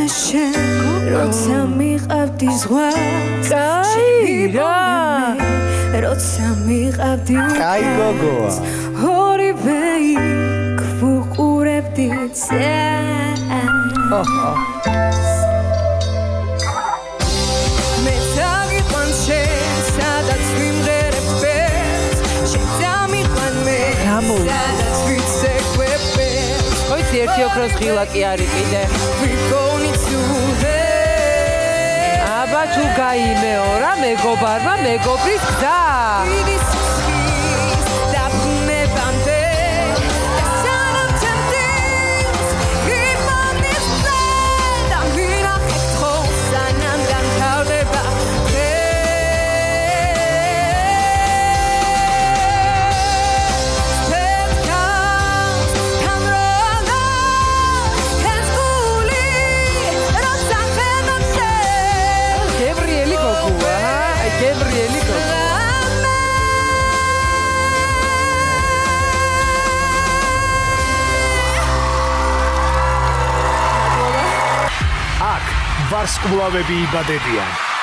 შენ როცა მიყავდი ზღვას როცა მიყავდი კაი გოგოა ორივე იქ ვუყურებდით მე წაგიყვან შენ სადაც ვიმღერებ ფერს შენ წამიყვან მე სადაც ვიცეკვებ ხოიცი ერთი ოქროს ღილა კი არის კიდე აბა თუ გაიმეორა მეგობარმა მეგობრის გზა ვარსკვლავები იბადებიან.